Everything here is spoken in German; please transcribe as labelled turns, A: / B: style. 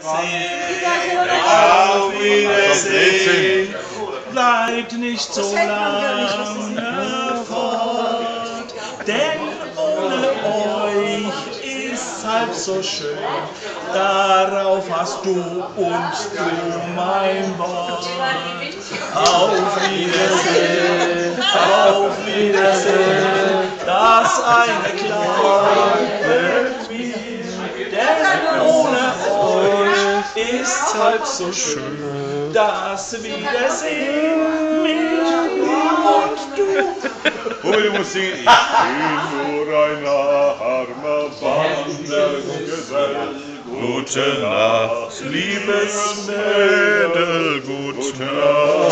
A: Auf Wiedersehen, bleibt nicht so lange fort, denn ohne euch ist's halb so schön. Darauf hast du und du mein Wort. Auf Wiedersehen, das eine Klage mir, denn ohne euch ist's halb so schön. Das Wiedersehen mit mir und du.
B: Und wir mussten singen, ich bin nur ein armer Wandergesell. Gute Nacht, liebes Mädel, gute Nacht.